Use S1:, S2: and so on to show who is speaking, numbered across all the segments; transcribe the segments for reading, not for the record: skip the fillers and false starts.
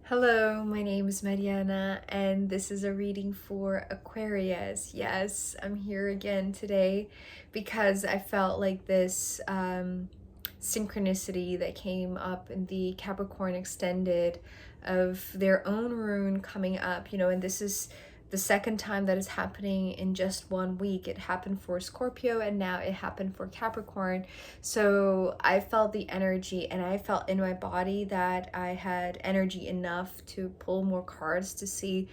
S1: Hello, my name is Mariana, and this is a reading for Aquarius. Yes, I'm here again today because I felt like this synchronicity that came up in the Capricorn extended of their own rune coming up, and this is the second time that is happening in just 1 week. It happened for Scorpio and now it happened for Capricorn. So I felt the energy and I felt in my body that I had energy enough to pull more cards to see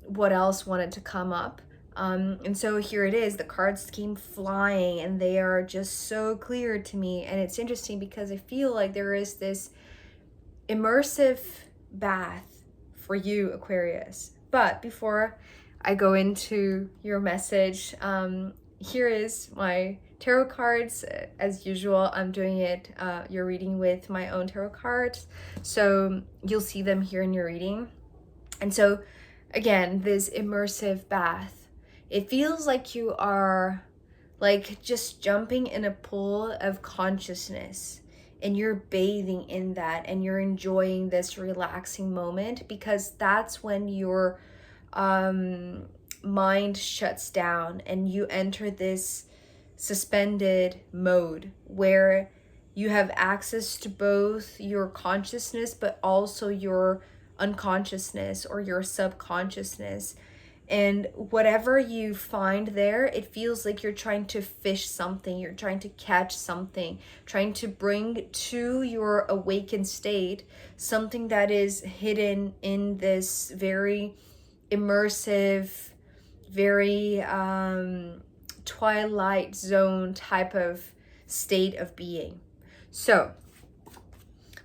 S1: what else wanted to come up. And so here it is, the cards came flying and they are just so clear to me. And it's interesting because I feel like there is this immersive bath for you, Aquarius. But before I go into your message, here is my tarot cards. As usual, I'm doing it, you're reading with my own tarot cards. So you'll see them here in your reading. And so, again, this immersive bath, it feels like you are like just jumping in a pool of consciousness and you're bathing in that and you're enjoying this relaxing moment, because that's when your mind shuts down and you enter this suspended mode where you have access to both your consciousness but also your unconsciousness or your subconsciousness. And whatever you find there, it feels like you're trying to fish something, you're trying to catch something, trying to bring to your awakened state something that is hidden in this very immersive, very twilight zone type of state of being. So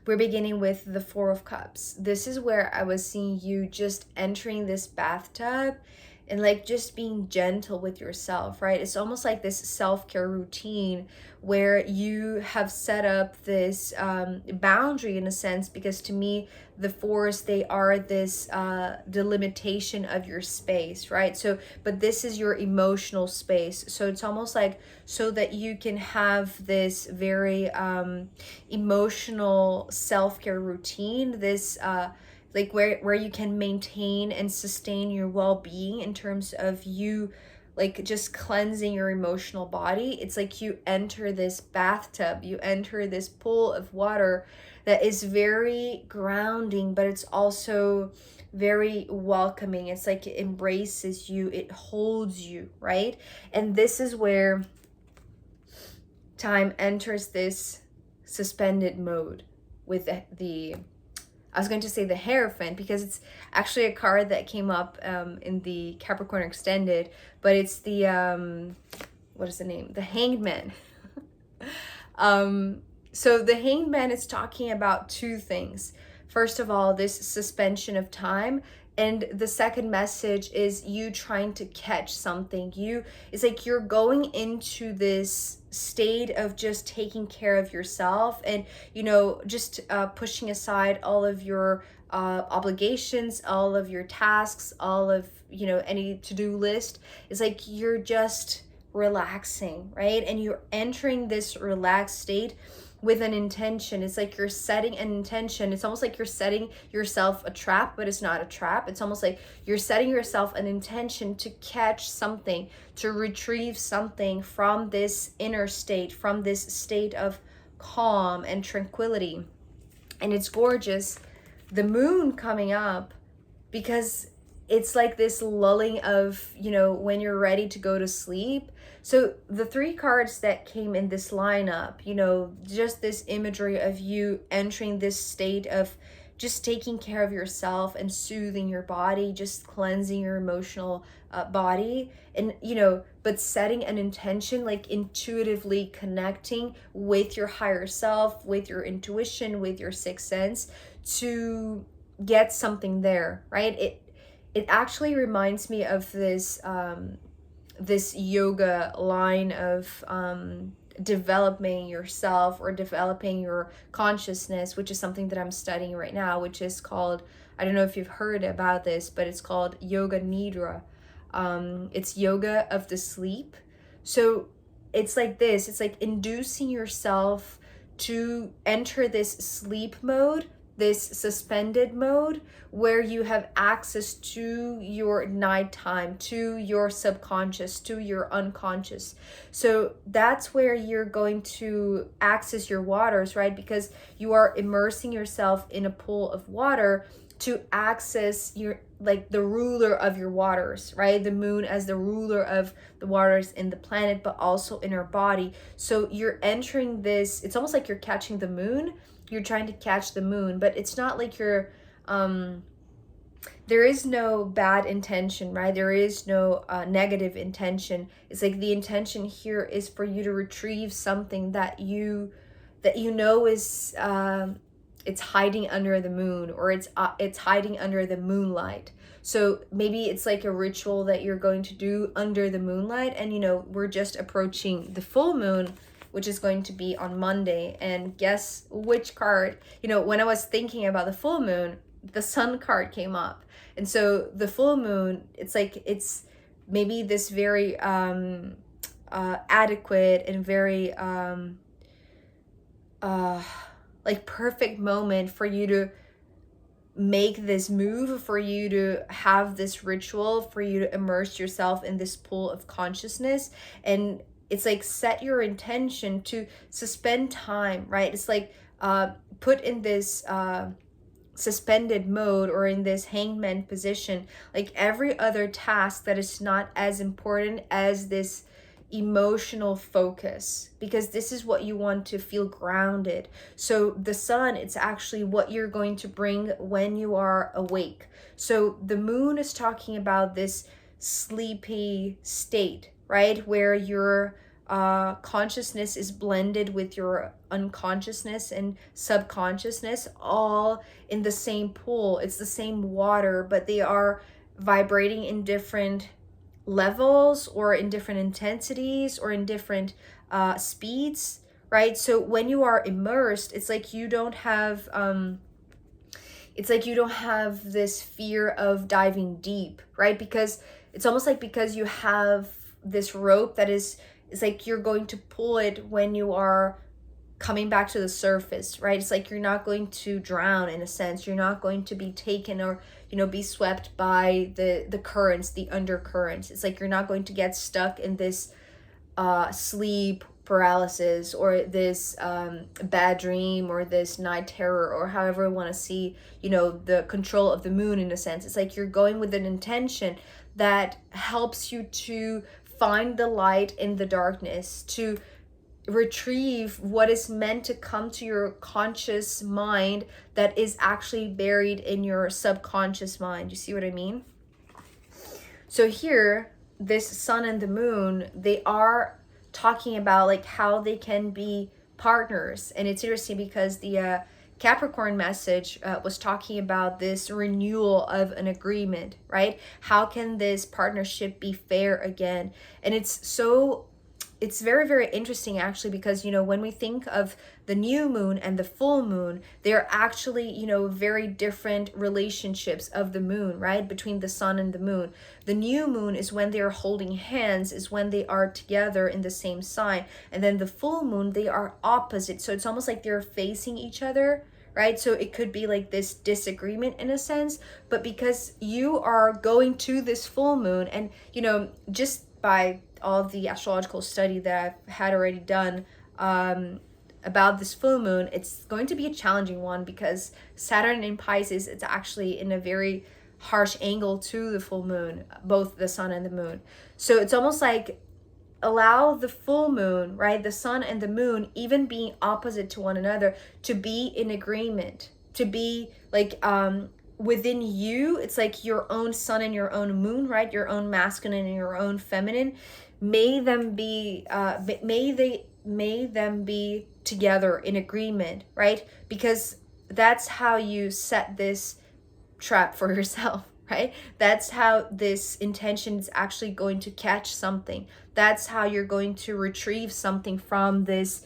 S1: we're beginning with the Four of Cups. This is where I was seeing you just entering this bathtub and like just being gentle with yourself, right? It's almost like this self-care routine where you have set up this boundary in a sense, because to me, the fours, they are this delimitation of your space, right? So, but this is your emotional space. So it's almost like so that you can have this very emotional self-care routine, this like where you can maintain and sustain your well-being in terms of you like just cleansing your emotional body. It's like you enter this bathtub, you enter this pool of water that is very grounding, but it's also very welcoming. It's like it embraces you, it holds you, right? And this is where time enters this suspended mode with the I was going to say the Hierophant, because it's actually a card that came up in the Capricorn extended, but it's the what is the name? The Hanged Man. So the Hanged Man is talking about two things. First of all, this suspension of time, and the second message is you trying to catch something. It's like you're going into this state of just taking care of yourself and just pushing aside all of your obligations, all of your tasks, all of any to-do list. It's like you're just relaxing, right? And you're entering this relaxed state with an intention. It's like you're setting an intention. It's almost like you're setting yourself a trap, but it's not a trap. It's almost like you're setting yourself an intention to catch something, to retrieve something from this inner state, from this state of calm and tranquility. And it's gorgeous. The moon coming up, because it's like this lulling of, when you're ready to go to sleep. So the three cards that came in this lineup, just this imagery of you entering this state of just taking care of yourself and soothing your body, just cleansing your emotional body, and but setting an intention, like intuitively connecting with your higher self, with your intuition, with your sixth sense, to get something there, right? It actually reminds me of this this yoga line of developing yourself or developing your consciousness, which is something that I'm studying right now, which is called, I don't know if you've heard about this, but it's called Yoga Nidra. It's yoga of the sleep. So it's like it's like inducing yourself to enter this sleep mode this suspended mode where you have access to your nighttime, to your subconscious, to your unconscious. So that's where you're going to access your waters, right? Because you are immersing yourself in a pool of water to access your, like, the ruler of your waters, right? The moon as the ruler of the waters in the planet, but also in our body. So you're entering this, it's almost like you're catching the moon. You're trying to catch the moon, but it's not like you're there is no bad intention, right? There is no negative intention. It's like the intention here is for you to retrieve something that you know is it's hiding under the moon, or it's hiding under the moonlight. So maybe it's like a ritual that you're going to do under the moonlight, and we're just approaching the full moon, which is going to be on Monday. And guess which card, when I was thinking about the full moon, the sun card came up. And so the full moon, it's like, it's maybe this very adequate and very like perfect moment for you to make this move, for you to have this ritual, for you to immerse yourself in this pool of consciousness. And it's like, set your intention to suspend time, right? It's like put in this suspended mode, or in this hangman position, like every other task that is not as important as this emotional focus, because this is what you want to feel grounded. So the sun, it's actually what you're going to bring when you are awake. So the moon is talking about this sleepy state, right, where your consciousness is blended with your unconsciousness and subconsciousness, all in the same pool. It's the same water, but they are vibrating in different levels, or in different intensities, or in different speeds, right? So when you are immersed, it's like you don't have this fear of diving deep, right? Because it's almost like, because you have this rope that is, it's like you're going to pull it when you are coming back to the surface, right? It's like you're not going to drown, in a sense. You're not going to be taken, or be swept by the currents, the undercurrents. It's like you're not going to get stuck in this sleep paralysis, or this bad dream, or this night terror, or however you want to see the control of the moon, in a sense. It's like you're going with an intention that helps you to find the light in the darkness, to retrieve what is meant to come to your conscious mind that is actually buried in your subconscious mind. You see what I mean? So here, this sun and the moon, they are talking about like how they can be partners. And it's interesting because the Capricorn message was talking about this renewal of an agreement, right? How can this partnership be fair again? And it's very, very interesting, actually, because, when we think of the new moon and the full moon, they're actually, very different relationships of the moon, right? Between the sun and the moon. The new moon is when they're holding hands, is when they are together in the same sign. And then the full moon, they are opposite. So it's almost like they're facing each other, right? So it could be like this disagreement, in a sense, but because you are going to this full moon, and, just by all of the astrological study that I've had already done about this full moon, it's going to be a challenging one, because Saturn in Pisces, it's actually in a very harsh angle to the full moon, both the sun and the moon. So it's almost like, allow the full moon, right, the sun and the moon, even being opposite to one another, to be in agreement, to be like within you. It's like your own sun and your own moon, right? Your own masculine and your own feminine. May them be together in agreement, right? Because that's how you set this trap for yourself, right? That's how this intention is actually going to catch something. That's how you're going to retrieve something from this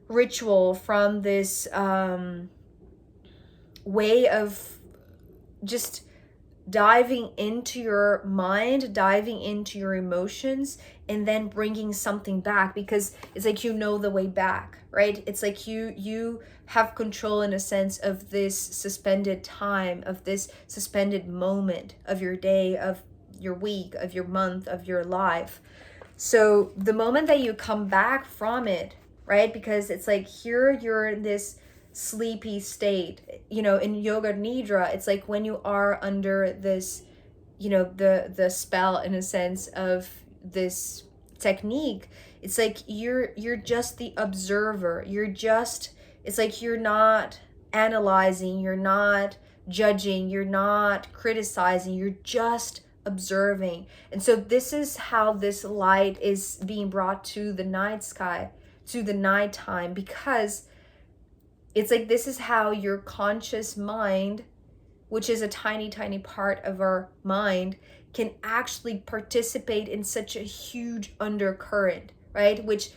S1: ritual, from this way of just diving into your mind, diving into your emotions, and then bringing something back, because it's like you know the way back, right? It's like you have control in a sense of this suspended time, of this suspended moment of your day, of your week, of your month, of your life. So the moment that you come back from it, right? Because it's like here you're in this sleepy state, you know, in yoga nidra, it's like when you are under this, you know, the spell in a sense of this technique, it's like you're just the observer. It's like you're not analyzing, you're not judging, you're not criticizing, you're just observing. And so this is how this light is being brought to the night sky, to the nighttime, because it's like this is how your conscious mind, which is a tiny part of our mind, can actually participate in such a huge undercurrent, right? Which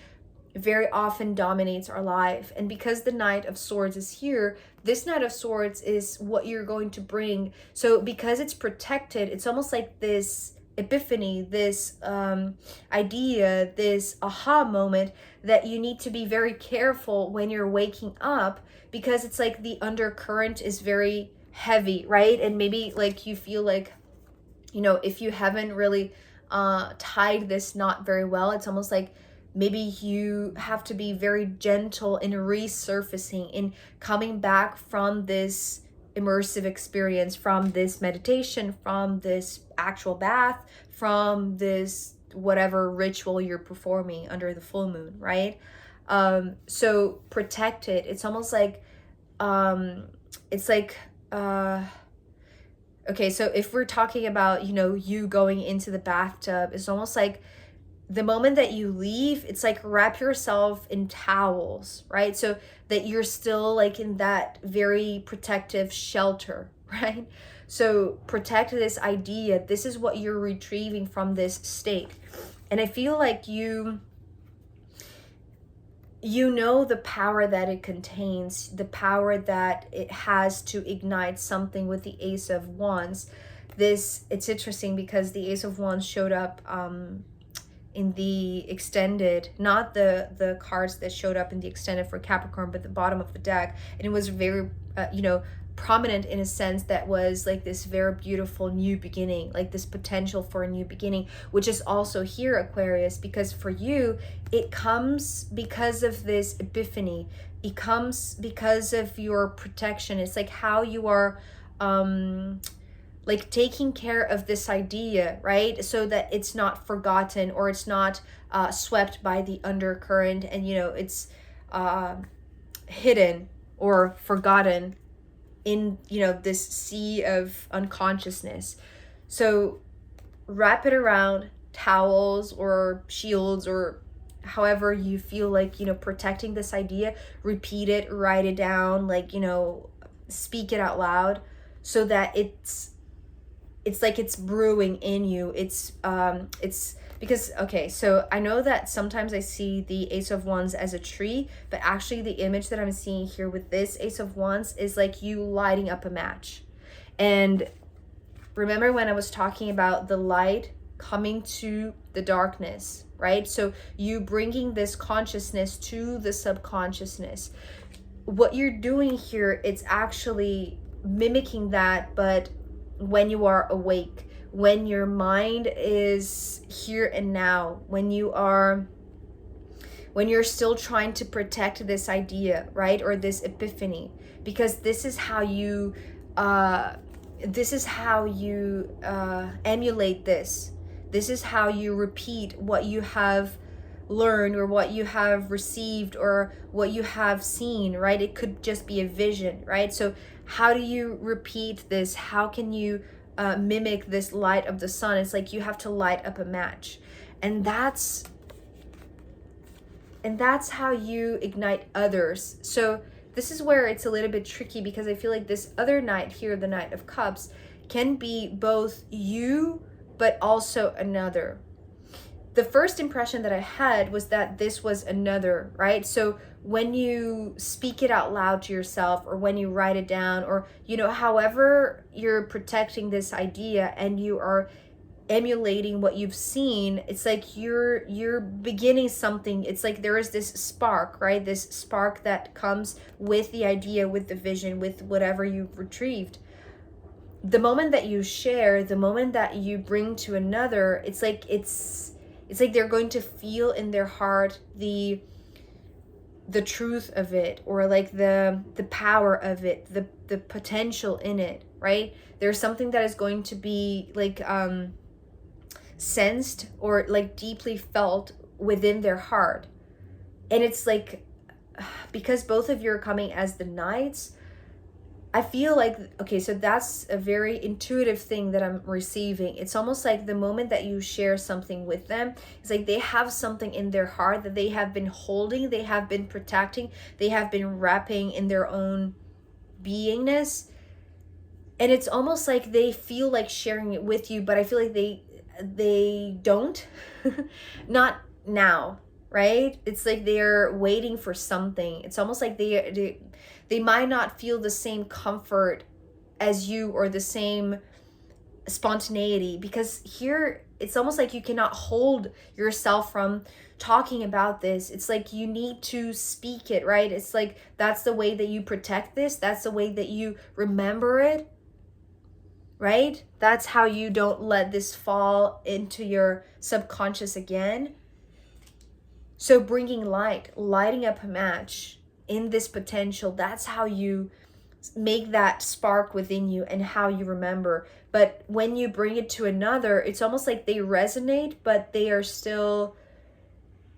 S1: very often dominates our life. And because the Knight of Swords is here, this Knight of Swords is what you're going to bring. So because it's protected, it's almost like this epiphany, this idea, this aha moment that you need to be very careful when you're waking up, because it's like the undercurrent is very heavy, right? And maybe like you feel like, you know, if you haven't really tied this knot very well, it's almost like maybe you have to be very gentle in resurfacing, in coming back from this immersive experience, from this meditation, from this actual bath, from this whatever ritual you're performing under the full moon, right? So protect it. It's almost like it's like okay, so if we're talking about, you know, you going into the bathtub, it's almost like the moment that you leave, it's like wrap yourself in towels, right? So that you're still like in that very protective shelter, right? So protect this idea. This is what you're retrieving from this state. And I feel like you know the power that it contains, the power that it has to ignite something with the Ace of Wands. It's interesting because the Ace of Wands showed up in the extended, not the cards that showed up in the extended for Capricorn, but the bottom of the deck. And it was very, prominent in a sense that was like this very beautiful new beginning, like this potential for a new beginning, which is also here, Aquarius, because for you, it comes because of this epiphany. It comes because of your protection. It's like how you are, like taking care of this idea, right? So that it's not forgotten or it's not swept by the undercurrent and, you know, it's hidden or forgotten in, you know, this sea of unconsciousness. So wrap it around towels or shields or however you feel like, you know, protecting this idea. Repeat it, write it down, like, you know, speak it out loud so that it's like it's brewing in you. It's because, okay, so I know that sometimes I see the Ace of Wands as a tree, but actually the image that I'm seeing here with this Ace of Wands is like you lighting up a match. And remember when I was talking about the light coming to the darkness, right? So you bringing this consciousness to the subconsciousness. What you're doing here, it's actually mimicking that, but when you are awake, when your mind is here and now, when you're still trying to protect this idea, right? Or this epiphany, because this is how you emulate this. This is how you repeat what you have learned or what you have received or what you have seen, right? It could just be a vision, right? So how do you repeat this? How can you mimic this light of the sun? It's like you have to light up a match, and that's how you ignite others. So this is where it's a little bit tricky, because I feel like this other Knight here, the Knight of Cups, can be both you but also another. the first impression that I had was that this was another, right? So when you speak it out loud to yourself, or when you write it down, or, you know, however you're protecting this idea and you are emulating what you've seen, it's like you're beginning something. It's like there is this spark, right? This spark that comes with the idea, with the vision, with whatever you've retrieved. The moment that you share, the moment that you bring to another, it's like they're going to feel in their heart the truth of it, or like the power of it, the potential in it, right? There's something that is going to be like sensed, or like deeply felt within their heart. And it's like, because both of you are coming as the knights, I feel like, okay, so that's a very intuitive thing that I'm receiving. It's almost like the moment that you share something with them, it's like they have something in their heart that they have been holding, they have been protecting, they have been wrapping in their own beingness. And it's almost like they feel like sharing it with you, but I feel like they don't. Not now, right? It's like they're waiting for something. It's almost like they might not feel the same comfort as you, or the same spontaneity, because here it's almost like you cannot hold yourself from talking about this. It's like you need to speak it, right? It's like that's the way that you protect this, that's the way that you remember it, right? That's how you don't let this fall into your subconscious again. So bringing lighting up a match in this potential, that's how you make that spark within you and how you remember. But when you bring it to another, it's almost like they resonate, but they are still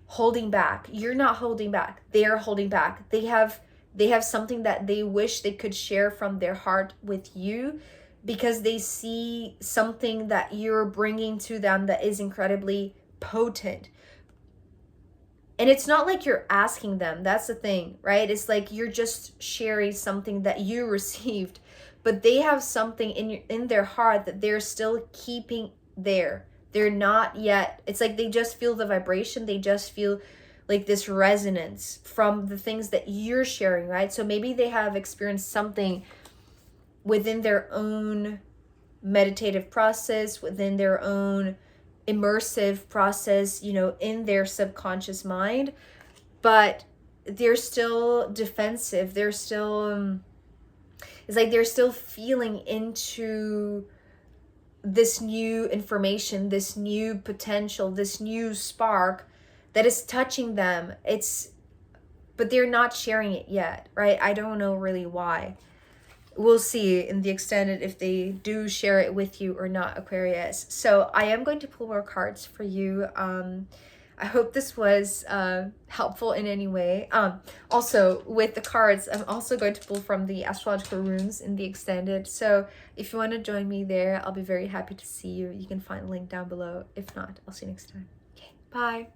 S1: holding back. You're not holding back. They are holding back. They have something that they wish they could share from their heart with you, because they see something that you're bringing to them that is incredibly potent. And it's not like you're asking them. That's the thing, right? It's like you're just sharing something that you received, but they have something in their heart that they're still keeping there. They're not yet. It's like they just feel the vibration. They just feel like this resonance from the things that you're sharing, right? So maybe they have experienced something within their own meditative process, within their own immersive process, you know, in their subconscious mind, but they're still defensive. They're still it's like they're still feeling into this new information, this new potential, this new spark that is touching them. But they're not sharing it yet, right? I don't know really why. We'll see in the extended if they do share it with you or not, Aquarius. So I am going to pull more cards for you. I hope this was helpful in any way. Also, with the cards, I'm also going to pull from the astrological runes in the extended. So if you want to join me there, I'll be very happy to see you. You can find the link down below. If not, I'll see you next time. Okay, bye.